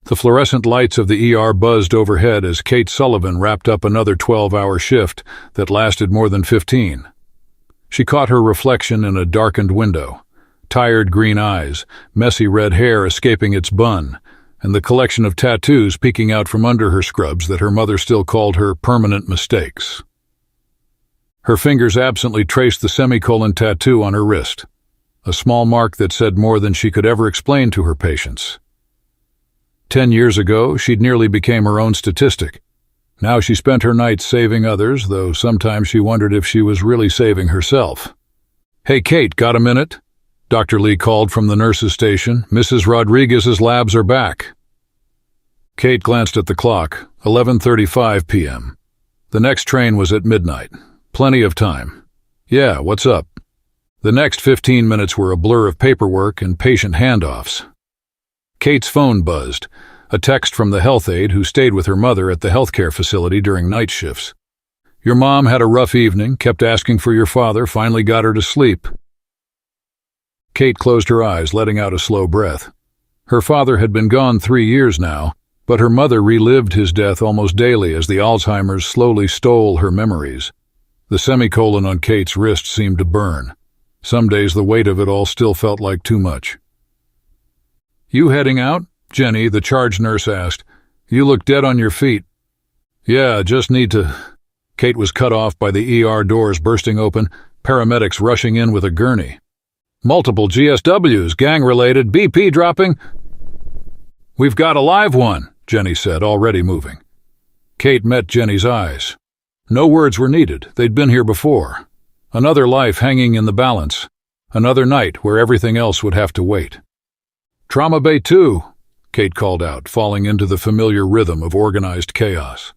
The fluorescent lights of the ER buzzed overhead as Kate Sullivan wrapped up another 12-hour shift that lasted more than 15. She caught her reflection in a darkened window, tired green eyes, messy red hair escaping its bun, and the collection of tattoos peeking out from under her scrubs that her mother still called her permanent mistakes. Her fingers absently traced the semicolon tattoo on her wrist, a small mark that said more than she could ever explain to her patients. 10 years ago, she'd nearly became her own statistic. Now she spent her nights saving others, though sometimes she wondered if she was really saving herself. "Hey, Kate, got a minute?" Dr. Lee called from the nurse's station. "Mrs. Rodriguez's labs are back." Kate glanced at the clock, 11:35 p.m. The next train was at midnight. Plenty of time. "Yeah, what's up?" The next 15 minutes were a blur of paperwork and patient handoffs. Kate's phone buzzed, a text from the health aide who stayed with her mother at the healthcare facility during night shifts. "Your mom had a rough evening, kept asking for your father, finally got her to sleep." Kate closed her eyes, letting out a slow breath. Her father had been gone 3 years now, but her mother relived his death almost daily as the Alzheimer's slowly stole her memories. The semicolon on Kate's wrist seemed to burn. Some days the weight of it all still felt like too much. "You heading out?" Jenny, the charge nurse, asked. "You look dead on your feet." "Yeah, just need to—" Kate was cut off by the ER doors bursting open, paramedics rushing in with a gurney. "Multiple GSWs, gang-related, BP dropping." "We've got a live one," Jenny said, already moving. Kate met Jenny's eyes. No words were needed. They'd been here before. Another life hanging in the balance. Another night where everything else would have to wait. "Trauma Bay 2, Kate called out, falling into the familiar rhythm of organized chaos.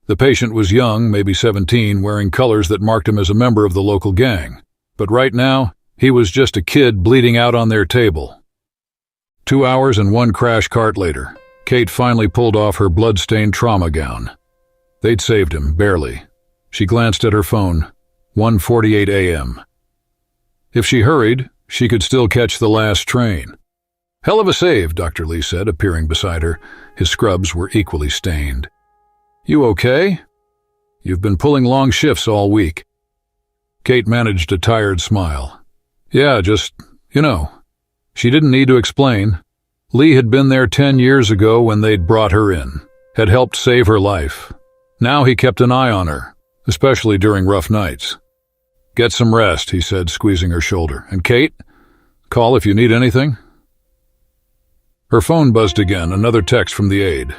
The patient was young, maybe 17, wearing colors that marked him as a member of the local gang. But right now, he was just a kid bleeding out on their table. 2 hours and 1 crash cart later, Kate finally pulled off her blood-stained trauma gown. They'd saved him, barely. She glanced at her phone. 1:48 a.m. If she hurried, she could still catch the last train. "Hell of a save," Dr. Lee said, appearing beside her. His scrubs were equally stained. "You okay? You've been pulling long shifts all week." Kate managed a tired smile. "Yeah, just, you know." She didn't need to explain. Lee had been there 10 years ago when they'd brought her in, had helped save her life. Now he kept an eye on her, especially during rough nights. "Get some rest," he said, squeezing her shoulder. "And Kate, call if you need anything." Her phone buzzed again, another text from the aide.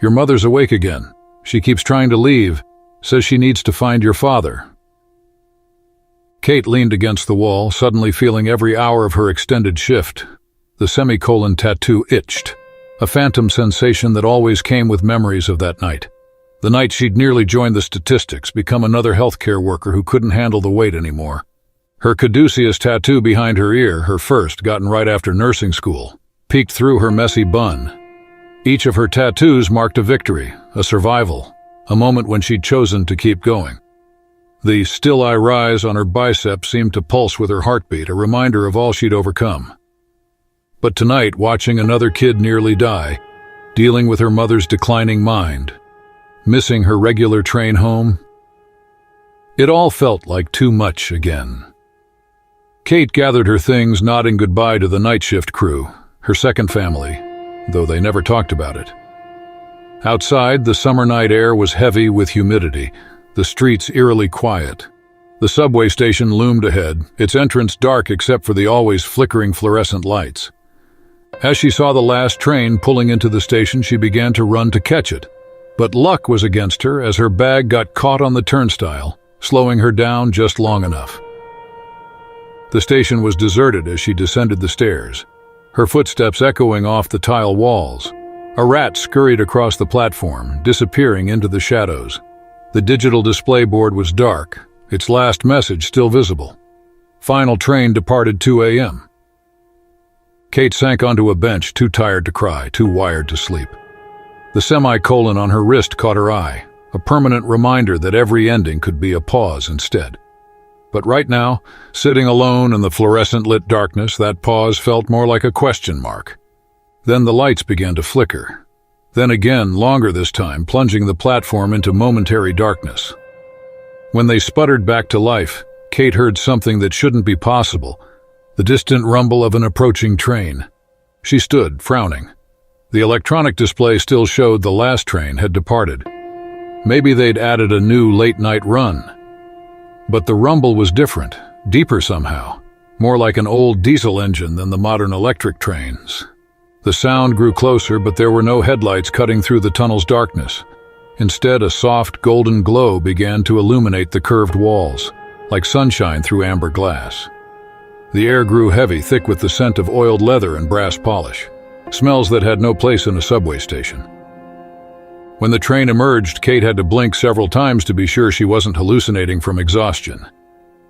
"Your mother's awake again. She keeps trying to leave, says she needs to find your father." Kate leaned against the wall, suddenly feeling every hour of her extended shift. The semicolon tattoo itched, a phantom sensation that always came with memories of that night. The night she'd nearly joined the statistics, become another healthcare worker who couldn't handle the weight anymore. Her caduceus tattoo behind her ear, her first, gotten right after nursing school, peeked through her messy bun. Each of her tattoos marked a victory, a survival, a moment when she'd chosen to keep going. The "Still I Rise" on her bicep seemed to pulse with her heartbeat, a reminder of all she'd overcome. But tonight, watching another kid nearly die, dealing with her mother's declining mind, missing her regular train home, it all felt like too much again. Kate gathered her things, nodding goodbye to the night shift crew, her second family, though they never talked about it. Outside, the summer night air was heavy with humidity, the streets eerily quiet. The subway station loomed ahead, its entrance dark except for the always flickering fluorescent lights. As she saw the last train pulling into the station, she began to run to catch it. But luck was against her as her bag got caught on the turnstile, slowing her down just long enough. The station was deserted as she descended the stairs, her footsteps echoing off the tile walls. A rat scurried across the platform, disappearing into the shadows. The digital display board was dark, its last message still visible. Final train departed 2 a.m. Kate sank onto a bench, too tired to cry, too wired to sleep. The semicolon on her wrist caught her eye, a permanent reminder that every ending could be a pause instead. But right now, sitting alone in the fluorescent-lit darkness, that pause felt more like a question mark. Then the lights began to flicker. Then again, longer this time, plunging the platform into momentary darkness. When they sputtered back to life, Kate heard something that shouldn't be possible, the distant rumble of an approaching train. She stood, frowning. The electronic display still showed the last train had departed. Maybe they'd added a new late-night run. But the rumble was different, deeper somehow, more like an old diesel engine than the modern electric trains. The sound grew closer, but there were no headlights cutting through the tunnel's darkness. Instead, a soft, golden glow began to illuminate the curved walls, like sunshine through amber glass. The air grew heavy, thick with the scent of oiled leather and brass polish, smells that had no place in a subway station. When the train emerged, Kate had to blink several times to be sure she wasn't hallucinating from exhaustion.